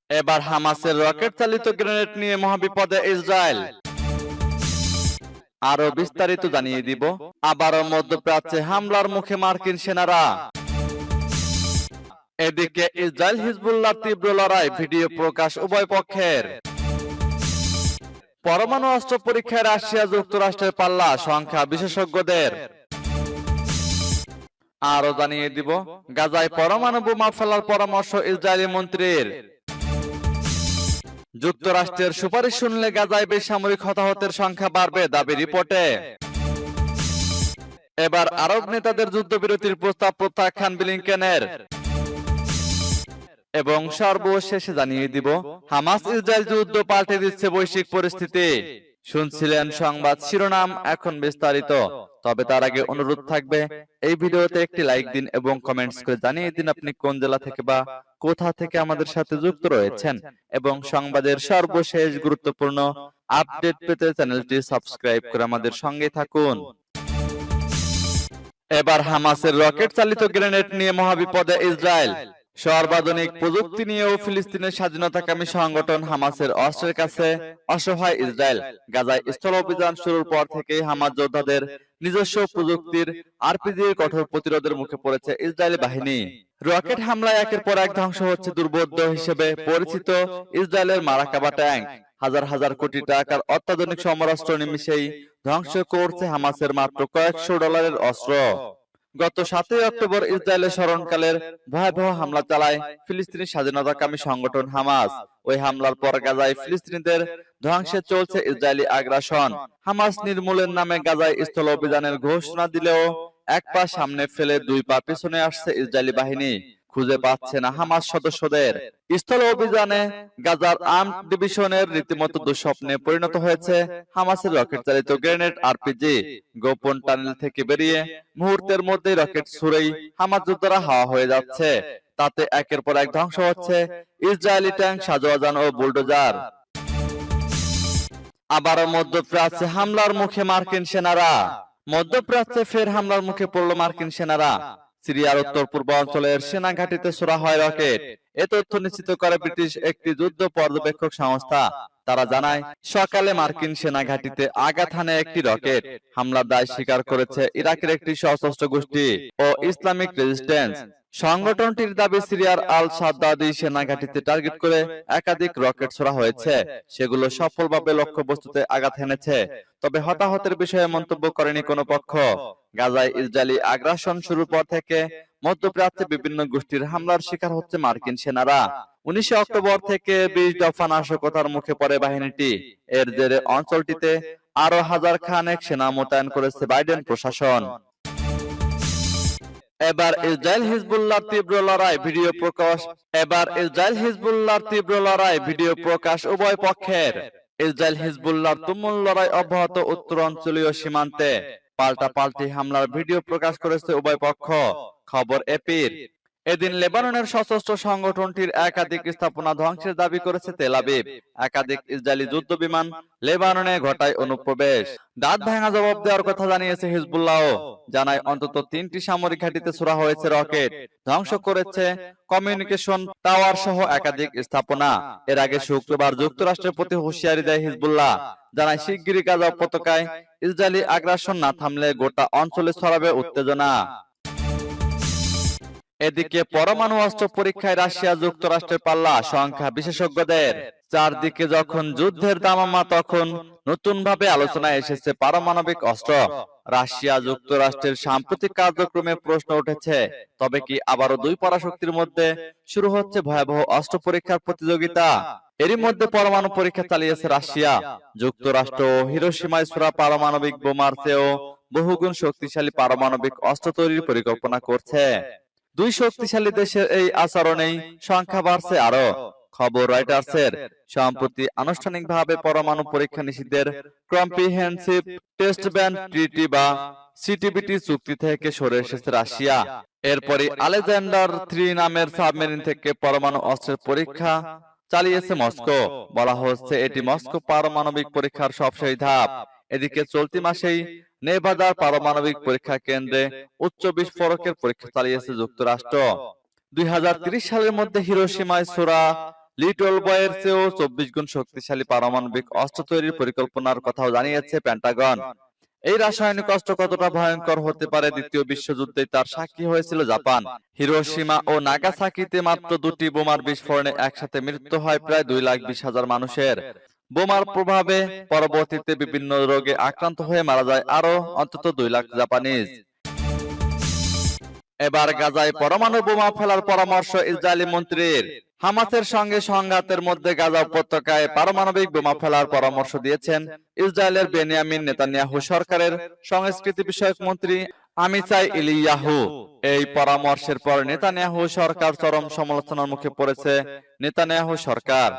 এবার হামাসের রকেট চালিত গ্রেনেড নিয়ে মহাবিপদে ইসরায়েল। আরো বিস্তারিত জানিয়ে দিব। আবারও মধ্যপ্রাচ্যে হামলার মুখে মার্কিন সেনারা। এদিকে ইসরায়েল হিজবুল্লাহর তীব্র লড়াই, ভিডিও প্রকাশ উভয় পক্ষের। পরমাণু অস্ত্র পরীক্ষায় রাশিয়া যুক্তরাষ্ট্রের পাল্লা, সংখ্যা বিশেষজ্ঞদের। আরো জানিয়ে দিব, গাজায় পরমাণু বোমা ফেলার পরামর্শ ইসরায়েলি মন্ত্রীর। যুক্তরাষ্ট্রের সুপারিশ শুনলে গাজায় বেসামরিক হতাহতের সংখ্যা বাড়বে, দাবি রিপোর্টে। এবার আরব নেতাদের যুদ্ধবিরতির প্রস্তাব প্রত্যাখ্যান ব্লিংকেনের। এবং সর্বশেষে জানিয়ে দিব, হামাস ইসরায়েল যুদ্ধ পাল্টে দিচ্ছে বৈশ্বিক পরিস্থিতি। শুনছিলেন সংবাদ শিরোনাম, এখন বিস্তারিত। তবে তার আগে অনুরোধ থাকবে, এই ভিডিওতে একটি লাইক দিন এবং কমেন্টস করে জানিয়ে দিন আপনি কোন জেলা থেকে বা কোথা থেকে আমাদের সাথে যুক্ত রয়েছেন। এবং সংবাদের সর্বশেষ গুরুত্বপূর্ণ আপডেট পেতে চ্যানেলটি সাবস্ক্রাইব করে আমাদের সঙ্গে থাকুন। এবার হামাসের রকেট চালিত গ্রেনেড নিয়ে মহাবিপদে ইসরায়েল। সর্বাধুনিক প্রযুক্তি নিয়েও ফিলিস্তিনের স্বাধীনতাকামী সংগঠন হামাসের অস্ত্রের কাছে অসহায় ইসরায়েল। গাজায় স্থল অভিযান শুরুর পর থেকেই হামাস যোদ্ধাদের নিজস্ব প্রযুক্তির আরপিজির কঠোর প্রতিরোধের মুখে পড়েছে ইসরায়েলি বাহিনী। রকেট হামলায় একের পর এক ধ্বংস হচ্ছে দুর্বোধ্য হিসেবে পরিচিত ইসরায়েলের মারাকাবা ট্যাঙ্ক। হাজার হাজার কোটি টাকার অত্যাধুনিক সমরাস্ত্র নিমিষেই ধ্বংস করছে হামাসের মাত্র কয়েকশো ডলারের অস্ত্র। গত 7 অক্টোবর ইসরায়েলের স্মরণকালের ভয়াবহ হামলা চালায় ফিলিস্তিনি স্বাধীনতাকামী সংগঠন হামাস। ওই হামলার পর গাজায় ফিলিস্তিনিদের ধ্বংসে চলছে ইসরায়েলি আগ্রাসন। হামাস নির্মূলের নামে গাজায় স্থল অভিযানের ঘোষণা দিলেও এক পা সামনে ফেলে দুই পা পিছনে আসছে ইসরায়েলি বাহিনী। খুঁজে পাচ্ছে না হামাস সদস্যদের। স্থল অভিযানে গাজার আর্মড ডিভিশনের রীতিমতো দুঃস্বপ্নে পরিণত হয়েছে হামাসের রকেট চালিত গ্রেনেড আরপিজি। গোপন টানেল থেকে বেরিয়ে মুহূর্তের মধ্যে রকেট ছুড়েই হামাস যোদ্ধারা হাওয়া হয়ে যাচ্ছে। তাতে একের পর এক ধ্বংস হচ্ছে ইসরায়েলি ট্যাঙ্ক, সাজোয়াজান ও বুলডোজার। আবারও মধ্যপ্রাচ্যে হামলার মুখে মার্কিন সেনারা। মধ্যপ্রাচ্যে ফের হামলার মুখে পড়ল মার্কিন সেনারা। সিরিয়ার উত্তর পূর্ব অঞ্চলের সেনা ঘাঁটিতে ছোড়া হয় রকেট। এ তথ্য নিশ্চিত করে ব্রিটিশ একটি যুদ্ধ পর্যবেক্ষক সংস্থা। তারা জানায়, সকালে মার্কিন সেনা ঘাঁটিতে আঘাত হানে একটি রকেট। হামলার দায় স্বীকার করেছে ইরাকের একটি সশস্ত্র গোষ্ঠী ও ইসলামিক রেজিস্ট্যান্স। সংগঠনটির দাবি, সিরিয়ার আল সাদ্দাদি সেনা ঘাঁটিতে টার্গেট করে একাধিক রকেট ছোড়া হয়েছে। সেগুলো সফলভাবে লক্ষ্যবস্তুতে আঘাত হেনেছে। তবে হতাহতের বিষয়ে মন্তব্য করেনি কোনো পক্ষ। গাজায় ইসরায়েলি আগ্রাসন শুরুর পর থেকে মধ্যপ্রাচ্যে বিভিন্ন গোষ্ঠীর হামলার শিকার হচ্ছে মার্কিন সেনারা। 19 অক্টোবর থেকে 20 দফা নাশকতার মুখে পড়ে বাহিনীটি। এর জেরে অঞ্চলটিতে আরো হাজার খানেক সেনা মোতায়েন করেছে বাইডেন প্রশাসন। এবার ইসরায়েল হিজবুল্লাহর তীব্র লড়াই, ভিডিও প্রকাশ। ভিডিও প্রকাশ উভয় পক্ষের। ইসরায়েল হিজবুল্লাহর তুমুল লড়াই অব্যাহত উত্তরাঞ্চলীয় সীমান্তে। পাল্টাপাল্টি হামলার ভিডিও প্রকাশ করেছে উভয় পক্ষ, খবর এপির। এদিন লেবাননের সশস্ত্র সংগঠনটির একাধিক স্থাপনা ধ্বংসের দাবি করেছে তেল আবিব। একাধিক ইসরায়েলি যুদ্ধ বিমান লেবাননে ঘটায় অনুপ্রবেশ। দাঁত ভাঙা জবাব দেওয়ার কথা জানিয়েছে হিজবুল্লাহ। জানায়, অন্তত 3টি সামরিক ঘাঁটিতে ছোড়া হয়েছে রকেট, ধ্বংস করেছে কমিউনিকেশন টাওয়ার সহ একাধিক স্থাপনা। এর আগে শুক্রবার যুক্তরাষ্ট্রের প্রতি হুঁশিয়ারি দেয় হিজবুল্লাহ। জানায়, শিগগিরই গাজা উপত্যকায় ইসরায়েলি আগ্রাসন না থামলে গোটা অঞ্চলে ছড়াবে উত্তেজনা। এদিকে পরমাণু অস্ত্র পরীক্ষায় রাশিয়া যুক্তরাষ্ট্রের পাল্লা, সংখ্যা বিশেষজ্ঞদের। চারদিকে যখন যুদ্ধের দামামা, তখন নতুন ভাবে আলোচনায় এসেছে পারমাণবিক অস্ত্র। রাশিয়া যুক্তরাষ্ট্রের সাম্প্রতিক কার্যক্রমে প্রশ্ন উঠেছে, তবে কি আবারও দুই পরাশক্তির মধ্যে শুরু হচ্ছে ভয়াবহ অস্ত্র পরীক্ষার প্রতিযোগিতা? এরই মধ্যে পরমাণু পরীক্ষা চালিয়েছে রাশিয়া। যুক্তরাষ্ট্র হিরোশিমায় ছোড়া পারমাণবিক বোমার চেয়েও বহুগুণ শক্তিশালী পারমাণবিক অস্ত্র তৈরির পরিকল্পনা করছে। দুই শক্তিশালী দেশের এই আচরণেই সংখ্যা বাড়ছে আরো। খবর রয়টার্সের। সম্প্রতি আনুষ্ঠানিকভাবে পরমাণু পরীক্ষা নিষিদ্ধের কম্প্রিহেনসিভ টেস্ট ব্যান ট্রিটি বা সিটিবিটি চুক্তি থেকে সরে এসেছে রাশিয়া। এরপরই আলেকজান্ডার 3 নামের সাবমেরিন থেকে পরমাণু অস্ত্রের পরীক্ষা চালিয়েছে মস্কো। বলা হচ্ছে, এটি মস্কো পারমাণবিক পরীক্ষার সবশেষ ধাপ। এদিকে চলতি মাসেই নেভাদার পারমাণবিক পরীক্ষা কেন্দ্রে উচ্চ বিস্ফোরকের পরীক্ষা চালিয়েছে যুক্তরাষ্ট্র। 2030 সালের মধ্যে হিরোশিমায় ছোড়া লিটল বয়ের চেয়েও 24 গুণ শক্তিশালী পারমাণবিক অস্ত্র তৈরির পরিকল্পনার কথাও জানিয়েছে পেন্টাগন। এই রাসায়নিক অস্ত্র কতটা ভয়ঙ্কর হতে পারে দ্বিতীয় বিশ্বযুদ্ধে তার সাক্ষী হয়েছিল জাপান। হিরোশিমা ও নাগাসাকিতে মাত্র 2টি বোমার বিস্ফোরণে একসাথে মৃত্যু হয় প্রায় 2,20,000 মানুষের। বোমার প্রভাবে পরবর্তীতে বিভিন্ন রোগে আক্রান্ত হয়ে মারা যায় আরো অন্তত 2 লাখ জাপানিজ। এবার গাজায় পরমাণু বোমা ফেলার পরামর্শ ইসরায়েলি মন্ত্রীর। হামাসের সঙ্গে সংঘাতের মধ্যে গাজা উপত্যকায় পারমাণবিক বোমা ফেলার পরামর্শ দিয়েছেন ইসরায়েলের বেনিয়ামিন নেতানিয়াহু সরকারের সংস্কৃতি বিষয়ক মন্ত্রী আমিচাই ইলিয়াহু। এই পরামর্শের পর নেতানিয়াহু সরকার চরম সমালোচনার মুখে পড়েছে। নেতানিয়াহু সরকার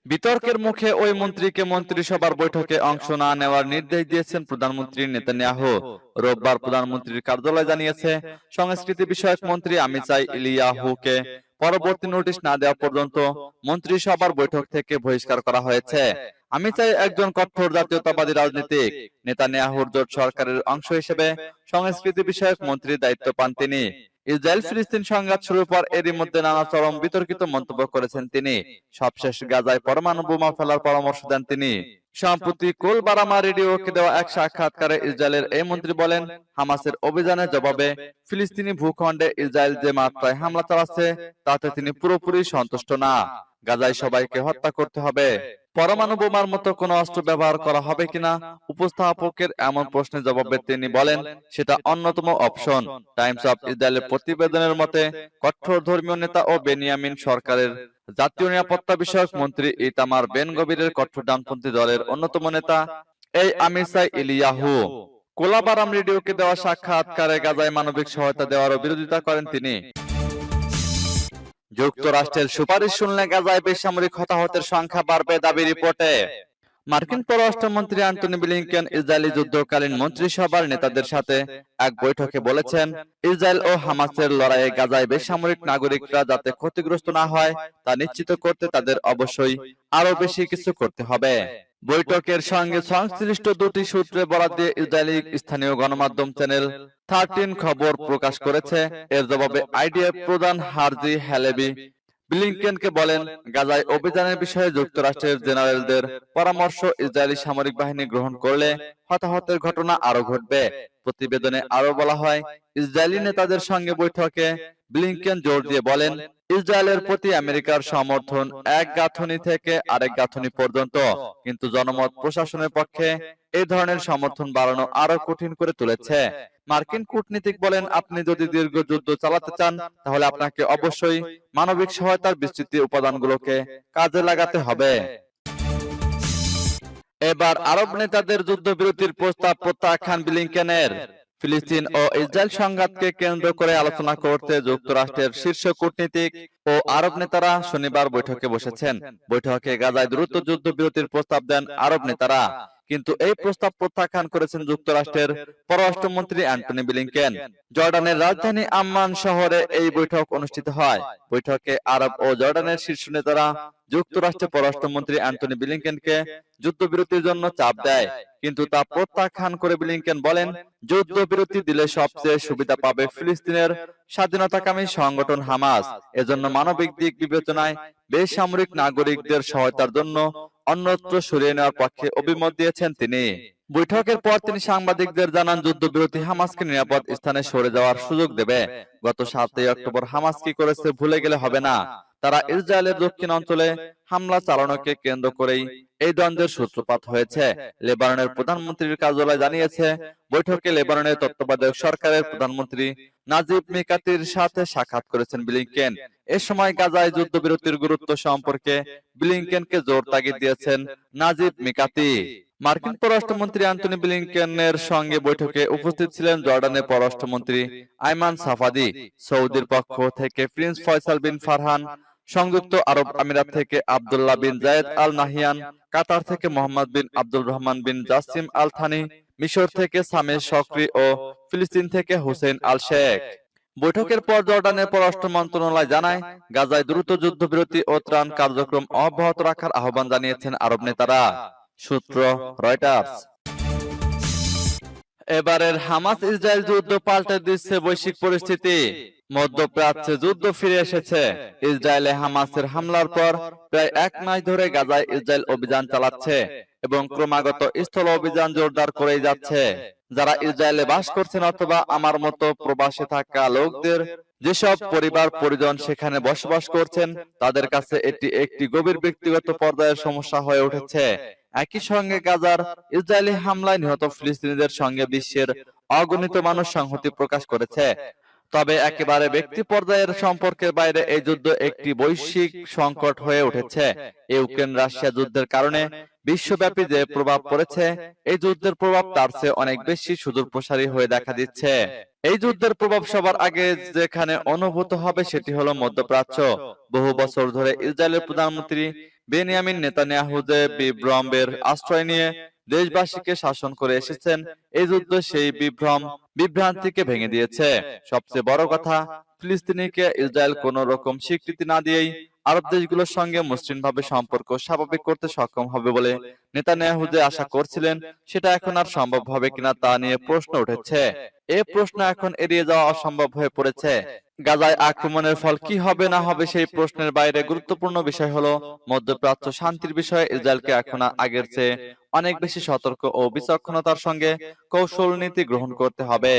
বিতর্কের মুখে ওই মন্ত্রীকে মন্ত্রিসভার বৈঠকে অংশ না নেওয়ার নির্দেশ দিয়েছেন প্রধানমন্ত্রী নেতানিয়াহু। রোববার প্রধানমন্ত্রীর কার্যালয় জানিয়েছে, সংস্কৃতি বিষয়ক মন্ত্রী আমিচাই ইলিয়াহুকে পরবর্তী নোটিশ না দেওয়া পর্যন্ত মন্ত্রিসভার বৈঠক থেকে বহিষ্কার করা হয়েছে। আমিচাই একজন কঠোর জাতীয়তাবাদী রাজনীতিক। নেতানিয়াহুর জোট সরকারের অংশ হিসেবে সংস্কৃতি বিষয়ক মন্ত্রীর দায়িত্ব পান তিনি। ইসরায়েল ফিলিস্তিন সংঘাত শুরুর পর এরই মধ্যে নানা চরম বিতর্কিত মন্তব্য করেছেন তিনি। সবশেষ গাজায় পরমাণু বোমা ফেলার পরামর্শ দেন তিনি। সম্প্রতি কোল বারামা রেডিওকে দেওয়া এক সাক্ষাৎকারে ইসরায়েলের এই মন্ত্রী বলেন, হামাসের অভিযানের জবাবে ফিলিস্তিনি ভূখণ্ডে ইসরায়েল যে মাত্রায় হামলা চালাচ্ছে তাতে তিনি পুরোপুরি সন্তুষ্ট না। গাজায় সবাইকে হত্যা করতে হবে। পরমাণু বোমার মতো কোনো অস্ত্র ব্যবহার করা হবে কিনা উপস্থাপকের এমন প্রশ্নের জবাবে তিনি বলেন, সেটা অন্যতম অপশন। টাইমস অফ ইসরায়েলের প্রতিবেদনের মতে, কঠোর ধর্মীয় নেতা ও বেনিয়ামিন সরকারের জাতীয় নিরাপত্তা বিষয়ক মন্ত্রী ইতামার বেন গভিরের কঠোর ডানপন্থী দলের অন্যতম নেতা এই আমিচাই ইলিয়াহু কোলাবারাম রেডিওকে দেওয়া সাক্ষাৎকারে গাজায় মানবিক সহায়তা দেওয়ারও বিরোধিতা করেন তিনি। যুক্তরাষ্ট্রের সুপারিশ শুনলে গাজায় বেসামরিক হতাহতের সংখ্যা বাড়বে, দাবি রিপোর্টে। মার্কিন পররাষ্ট্রমন্ত্রী অ্যান্টনি ব্লিংকেন ইসরায়েলি যুদ্ধকালীন মন্ত্রিসভার নেতাদের সাথে এক বৈঠকে বলেছেন, ইসরায়েল ও হামাসের লড়াইয়ে গাজায় বেসামরিক নাগরিকরা যাতে ক্ষতিগ্রস্ত না হয় তা নিশ্চিত করতে তাদের অবশ্যই আরো বেশি কিছু করতে হবে। বৈঠকের সঙ্গে সংশ্লিষ্ট দুটি সূত্রে বরাত দিয়ে ইসরায়েলি স্থানীয় গণমাধ্যম চ্যানেল 13 খবর প্রকাশ করেছে। এর জবাবে আইডিএফ প্রধান হার্জি হ্যালেবি ব্লিংকেনকে বলেন, গাজায় অভিযানের বিষয়ে যুক্তরাষ্ট্রের জেনারেলদের পরামর্শ ইসরায়েলি সামরিক বাহিনী গ্রহণ করলে হতাহতের ঘটনা আরো ঘটবে। প্রতিবেদনে আরো বলা হয়, ইসরায়েলি নেতাদের সঙ্গে বৈঠকে ব্লিংকেন জোর দিয়ে বলেন, ইসরায়েলের প্রতি আমেরিকার সমর্থন এক গাঁথনি থেকে আরেক গাঁথনি পর্যন্ত, কিন্তু জনমত প্রশাসনের পক্ষে এই ধরনের সমর্থন বাড়ানো আরো কঠিন করে তুলেছে। মার্কিন কূটনীতিক বলেন, আপনি যদি দীর্ঘ যুদ্ধ চালাতে চান তাহলে আপনাকে অবশ্যই মানবিক সহায়তার বিস্তৃত উপাদানগুলোকে কাজে লাগাতে হবে। এবার আরব নেতাদের যুদ্ধবিরতির প্রস্তাব প্রত্যাখ্যান ব্লিংকেনের। ফিলিস্তিন ও ইসরায়েল সংঘাতকে কেন্দ্র করে আলোচনা করতে যুক্তরাষ্ট্রের শীর্ষ কূটনীতিক ও আরব নেতারা শনিবার বৈঠকে বসেছেন। বৈঠকে গাজায় দ্রুত যুদ্ধবিরতির প্রস্তাব দেন আরব নেতারা, কিন্তু এই প্রস্তাব প্রত্যাখ্যান করেছেন যুক্তরাষ্ট্রের পররাষ্ট্রমন্ত্রী অ্যান্টনি ব্লিংকেন। জর্ডানের রাজধানী আম্মান শহরে এই বৈঠক অনুষ্ঠিত হয়। বৈঠকে আরব ও জর্ডানের শীর্ষ নেতারা যুক্তরাষ্ট্রের পররাষ্ট্রমন্ত্রী অ্যান্টনি ব্লিংকেনকে যুদ্ধবিরতির জন্য চাপ দেয়, কিন্তু তা প্রত্যাখ্যান করে ব্লিংকেন বলেন, যুদ্ধবিরতি দিলে সবচেয়ে সুবিধা পাবে ফিলিস্তিনের স্বাধীনতাকামী সংগঠন হামাস। এজন্য মানবিক দিক বিবেচনায় বেসামরিক নাগরিকদের সহায়তার জন্য অন্যত্র সরিয়ে নেওয়ার পক্ষে অভিমত দিয়েছেন তিনি। বৈঠকের পর তিনি সাংবাদিকদের জানান, যুদ্ধবিরতি হামাসকে নিরাপদ স্থানে সরে যাওয়ার সুযোগ দেবে। গত 7 অক্টোবর হামাস কি করেছে ভুলে গেলে হবে না। তারা ইসরায়েলের দক্ষিণ অঞ্চলে হামলা চালানোকে কেন্দ্র করেই এই দ্বন্দ্বের সূত্রপাত হয়েছে। লেবাননের প্রধানমন্ত্রীর কার্যালয় জানিয়েছে, বৈঠকে লেবাননের তত্ত্বাবধায়ক সরকারের প্রধানমন্ত্রী নাজিব মিকাতির সাথে সাক্ষাৎ করেছেন ব্লিংকেন। এ সময় গাজায় যুদ্ধবিরতির গুরুত্ব সম্পর্কে ব্লিংকেনকে জোর তাগিদ দিয়েছেন নাজিব মিকাতি। মার্কিন পররাষ্ট্রমন্ত্রী অ্যান্টনি ব্লিংকেনের সঙ্গে বৈঠকে উপস্থিত ছিলেন জর্ডানের পররাষ্ট্রমন্ত্রী আইমান সাফাদি, সৌদির পক্ষ থেকে প্রিন্স ফয়সাল বিন ফারহান, সংযুক্ত আরব আমিরাত থেকে আব্দুল্লাহ বিন জায়েদ আল নাহিয়ান, কাতার থেকে মোহাম্মদ বিন আব্দুল রহমান বিন জাসিম আল থানি, মিশর থেকে সামের শকরি ও ফিলিস্তিন থেকে হুসেইন আল শেখ। বৈঠকের পর জর্ডানের পররাষ্ট্র মন্ত্রণালয় জানায়, গাজায় দ্রুত যুদ্ধবিরতি ও ত্রাণ কার্যক্রম অব্যাহত রাখার আহ্বান জানিয়েছেন আরব নেতারা। সূত্র রয়টার্স। এবারের হামাস ইসরায়েল যুদ্ধ পাল্টে দিচ্ছে বৈশ্বিক পরিস্থিতি। মধ্যপ্রাচ্যে যুদ্ধ ফিরে এসেছে। ইসরায়েলে হামাসের হামলার পর প্রায় 1 মাস ধরে গাজায় ইসরায়েল অভিযান চালাচ্ছে এবং ক্রমাগত স্থল অভিযান জোরদার করেই যাচ্ছে। যারা ইসরায়েলে বাস করছেন অথবা আমার মতো প্রবাসে থাকা লোকদের যেসব পরিবার পরিজন সেখানে বসবাস করছেন, তাদের কাছে এটি একটি গভীর ব্যক্তিগত পর্যায়ের সমস্যা হয়ে উঠেছে। একই সঙ্গে গাজার ইসরায়েলি হামলায় নিহত ফিলিস্তিনিদের সঙ্গে বিশ্বের অগণিত মানুষ সংহতি প্রকাশ করেছে। তবে একেবারে ব্যক্তি পর্যায়ের সম্পর্কের বাইরে এই যুদ্ধ একটি বৈশ্বিক সংকট হয়ে উঠেছে। ইউক্রেন রাশিয়া যুদ্ধের কারণে বিশ্বব্যাপী যে প্রভাব পড়েছে, এই যুদ্ধের প্রভাব তার চেয়ে অনেক বেশি সুদূরপ্রসারী হয়ে দেখা দিচ্ছে। এই যুদ্ধের প্রভাব সবার আগে যেখানে অনুভূত হবে সেটি হলো মধ্যপ্রাচ্য। বহু বছর ধরে ইসরায়েলের প্রধানমন্ত্রী বেনিয়ামিন নেতানিয়াহু যে বিভ্রমের আশ্রয় নিয়ে দেশবাসীকে শাসন করে এসেছেন, এই যুদ্ধ সেই বিভ্রান্তিকে ভেঙে দিয়েছে। সবচেয়ে বড় কথা, ফিলিস্তিনিকে ইসরায়েল কোন রকম স্বীকৃতি না দিয়েই আরব দেশগুলোর সঙ্গে মসৃণভাবে সম্পর্ক স্বাভাবিক করতে সক্ষম হবে বলে নেতানিয়াহু যে আশা করছিলেন, সেটা এখন আর সম্ভব হবে কিনা তা নিয়ে প্রশ্ন উঠেছে। এই প্রশ্ন এখন এড়িয়ে যাওয়া অসম্ভব হয়ে পড়েছে। গাজায় আক্রমণের ফল কি হবে না হবে সেই প্রশ্নের বাইরে গুরুত্বপূর্ণ বিষয় হলো মধ্যপ্রাচ্য শান্তির বিষয়ে ইসরায়েলকে এখন আগের চেয়ে অনেক বেশি সতর্ক ও বিচক্ষণতার সঙ্গে কৌশল নীতি গ্রহণ করতে হবে।